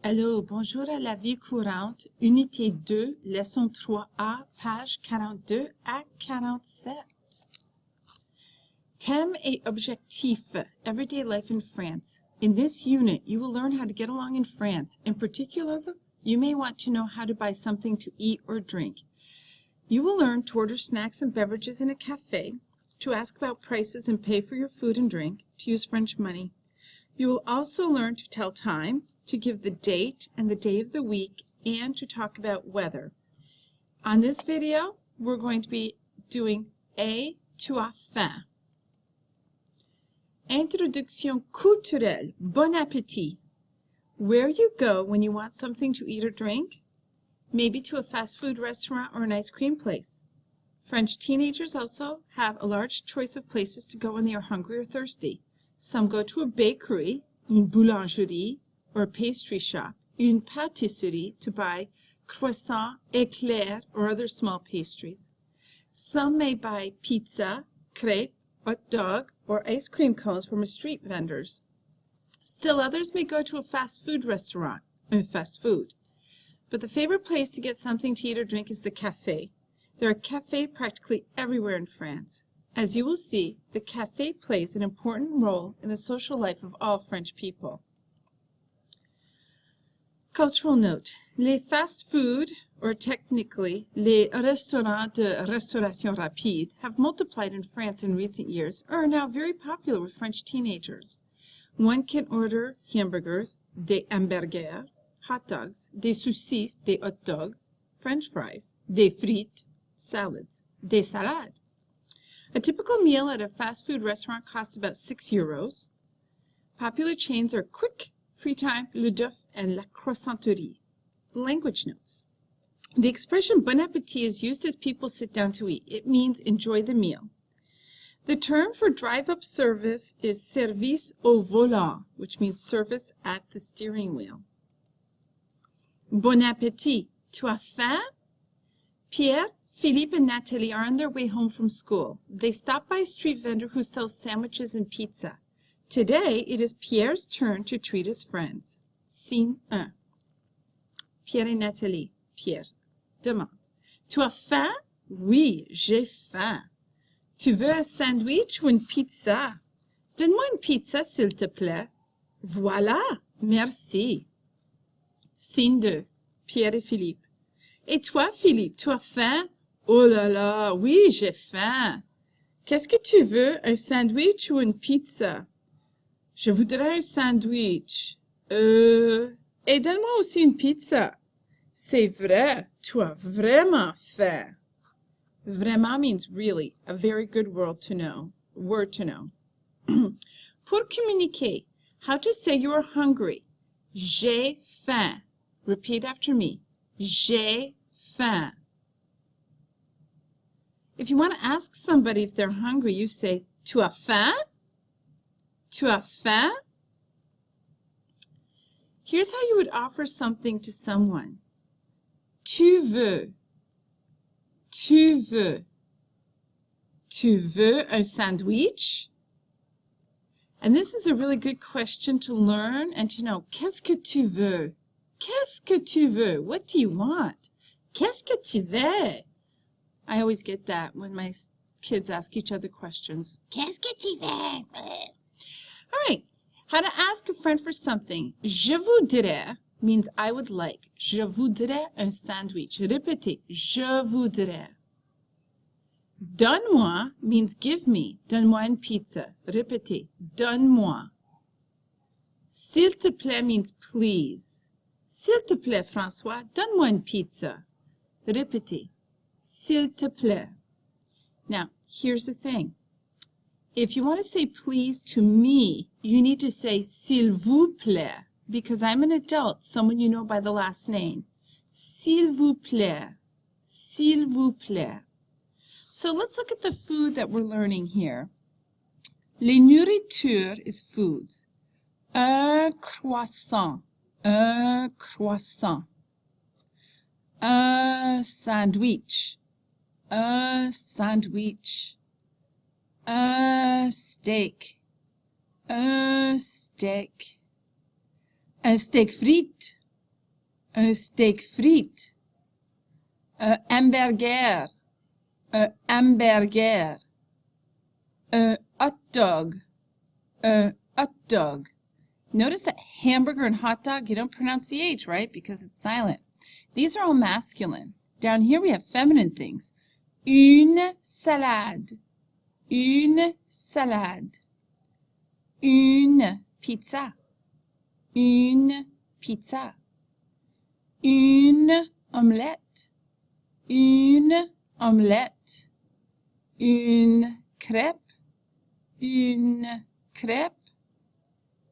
Allô, bonjour à la vie courante, unité 2, leçon 3A, page 42 à 47. Thème et objectif, everyday life in France. In this unit, you will learn how to get along in France. In particular, you may want to know how to buy something to eat or drink. You will learn to order snacks and beverages in a cafe, to ask about prices and pay for your food and drink, to use French money. You will also learn to tell time, to give the date and the day of the week, and to talk about weather. On this video, we're going to be doing L3A. Introduction culturelle. Bon appétit. Where you go when you want something to eat or drink? Maybe to a fast food restaurant or an ice cream place. French teenagers also have a large choice of places to go when they are hungry or thirsty. Some go to a bakery, une boulangerie, or a pastry shop, une pâtisserie, to buy croissants, éclairs, or other small pastries. Some may buy pizza, crêpes, hot dog, or ice cream cones from street vendors. Still others may go to a fast food restaurant, fast food. But the favorite place to get something to eat or drink is the café. There are cafés practically everywhere in France. As you will see, the café plays an important role in the social life of all French people. Cultural note. Les fast food, or technically, les restaurants de restauration rapide, have multiplied in France in recent years and are now very popular with French teenagers. One can order hamburgers, des hamburgers, hot dogs, des saucisses, des hot dogs, French fries, des frites, salads, des salades. A typical meal at a fast food restaurant costs about €6. Popular chains are Quick, Free Time, Le Duff, and La Croissanterie. Language notes. The expression bon appétit is used as people sit down to eat. It means enjoy the meal. The term for drive-up service is service au volant, which means service at the steering wheel. Bon appétit. Tu as faim? Pierre, Philippe, and Nathalie are on their way home from school. They stop by a street vendor who sells sandwiches and pizza. Today, it is Pierre's turn to treat his friends. Scene 1. Pierre et Nathalie. Pierre demande. Tu as faim? Oui, j'ai faim. Tu veux un sandwich ou une pizza? Donne-moi une pizza, s'il te plaît. Voilà, merci. Scene 2. Pierre et Philippe. Et toi, Philippe, tu as faim? Oh là là, oui, j'ai faim. Qu'est-ce que tu veux, un sandwich ou une pizza? Je voudrais un sandwich. Et donne-moi aussi une pizza. C'est vrai, tu as vraiment faim. Vraiment means really, a very good word to know. Pour communiquer, how to say you are hungry. J'ai faim. Repeat after me. J'ai faim. If you want to ask somebody if they're hungry, you say, tu as faim? Tu as faim? Here's how you would offer something to someone. Tu veux. Tu veux. Tu veux un sandwich? And this is a really good question to learn and to know. Qu'est-ce que tu veux? Qu'est-ce que tu veux? What do you want? Qu'est-ce que tu veux? I always get that when my kids ask each other questions. Qu'est-ce que tu veux? All right. How to ask a friend for something. Je voudrais means I would like. Je voudrais un sandwich. Répétez. Je voudrais. Donne-moi means give me. Donne-moi une pizza. Répétez. Donne-moi. S'il te plaît means please. S'il te plaît, François, donne-moi une pizza. Répétez. S'il te plaît. Now, here's the thing. If you want to say please to me, you need to say s'il vous plaît, because I'm an adult, someone you know by the last name. S'il vous plaît. S'il vous plaît. So let's look at the food that we're learning here. Les nourritures is foods. Un croissant. Un croissant. Un sandwich. Un sandwich. Un steak. Un steak. Un steak frites. un steak frites, un hamburger, un hamburger, un hot dog, un hot dog. Notice that hamburger and hot dog, you don't pronounce the H, right? Because it's silent. These are all masculine. Down here we have feminine things. Une salade, une salade, une pizza, une pizza, une omelette, une omelette, une crêpe, une crêpe,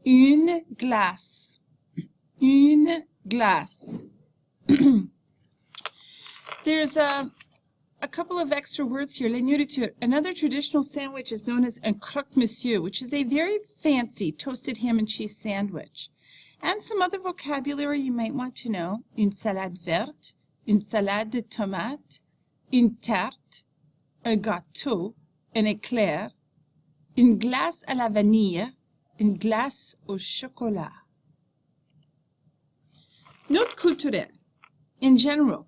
une glace, une glace. There's a couple of extra words here. Les nourritures. Another traditional sandwich is known as un croque-monsieur, which is a very fancy toasted ham and cheese sandwich. And some other vocabulary you might want to know. Une salade verte, une salade de tomates, une tarte, un gâteau, un éclair, une glace à la vanille, une glace au chocolat. Note culturelle. In general,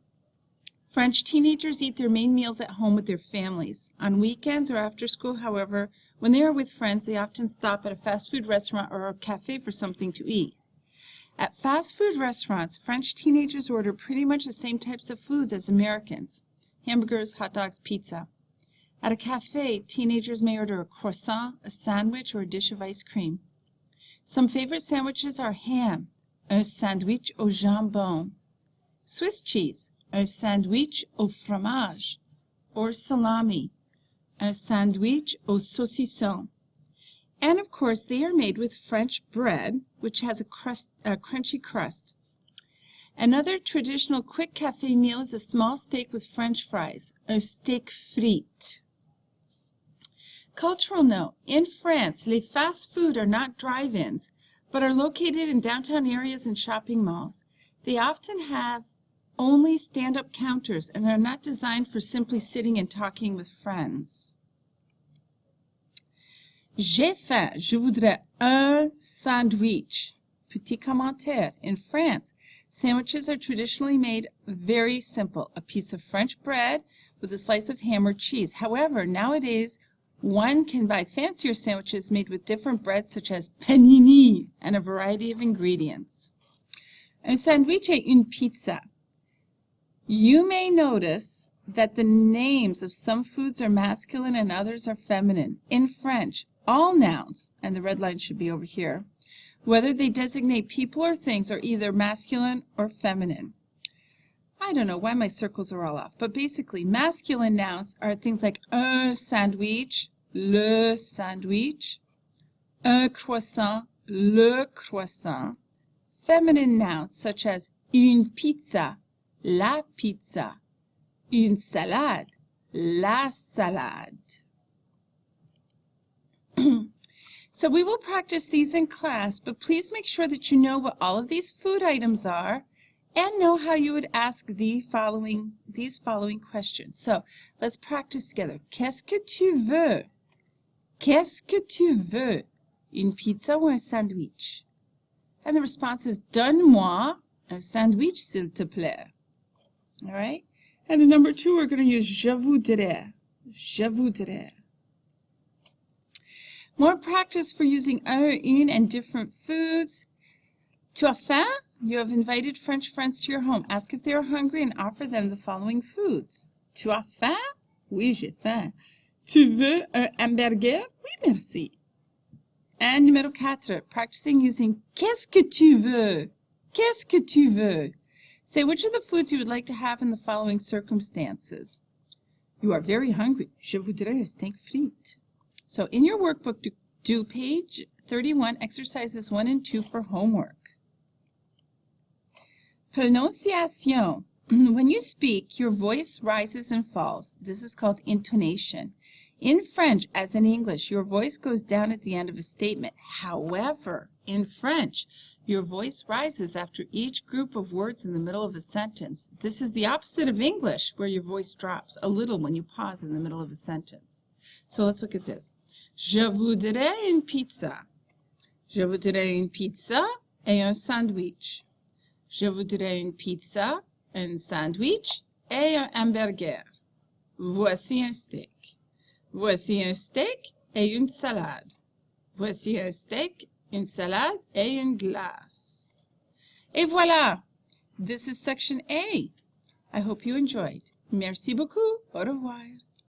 French teenagers eat their main meals at home with their families. On weekends or after school, however, when they are with friends, they often stop at a fast food restaurant or a cafe for something to eat. At fast food restaurants, French teenagers order pretty much the same types of foods as Americans: hamburgers, hot dogs, pizza. At a cafe, teenagers may order a croissant, a sandwich, or a dish of ice cream. Some favorite sandwiches are ham, un sandwich au jambon; Swiss cheese, un sandwich au fromage; or salami, un sandwich au saucisson. And of course, they are made with French bread, which has a crunchy crust. Another traditional quick cafe meal is a small steak with French fries, un steak frites. Cultural note: in France, les fast food are not drive-ins, but are located in downtown areas and shopping malls. They often have only stand-up counters and are not designed for simply sitting and talking with friends. J'ai faim. Je voudrais un sandwich. Petit commentaire. In France, sandwiches are traditionally made very simple: a piece of French bread with a slice of ham or cheese. However, nowadays, one can buy fancier sandwiches made with different breads such as panini and a variety of ingredients. Un sandwich et une pizza. You may notice that the names of some foods are masculine and others are feminine. In French, all nouns, and the red line should be over here, whether they designate people or things, are either masculine or feminine. I don't know why my circles are all off, but basically masculine nouns are things like un sandwich, le sandwich, un croissant, le croissant. Feminine nouns such as une pizza, la pizza, une salade, la salade. So we will practice these in class, but please make sure that you know what all of these food items are and know how you would ask these following questions. So let's practice together. Qu'est-ce que tu veux? Qu'est-ce que tu veux? Une pizza ou un sandwich? And the response is, donne-moi un sandwich, s'il te plaît. All right? And in number 2, we're going to use je voudrais. Je voudrais. More practice for using un, une, and different foods. Tu as faim? You have invited French friends to your home. Ask if they are hungry and offer them the following foods. Tu as faim? Oui, j'ai faim. Tu veux un hamburger? Oui, merci. And numéro 4, practicing using qu'est-ce que tu veux? Qu'est-ce que tu veux? Say which of the foods you would like to have in the following circumstances. You are very hungry. Je voudrais un steak frites. So in your workbook, do page 31, exercises 1 and 2 for homework. Prononciation. When you speak, your voice rises and falls. This is called intonation. In French, as in English, your voice goes down at the end of a statement. However, in French, your voice rises after each group of words in the middle of a sentence. This is the opposite of English, where your voice drops a little when you pause in the middle of a sentence. So let's look at this. Je voudrais une pizza. Je voudrais une pizza et un sandwich. Je voudrais une pizza, un sandwich et un hamburger. Voici un steak. Voici un steak et une salade. Voici un steak, une salade et une glace. Et voilà! This is section A. I hope you enjoyed. Merci beaucoup. Au revoir.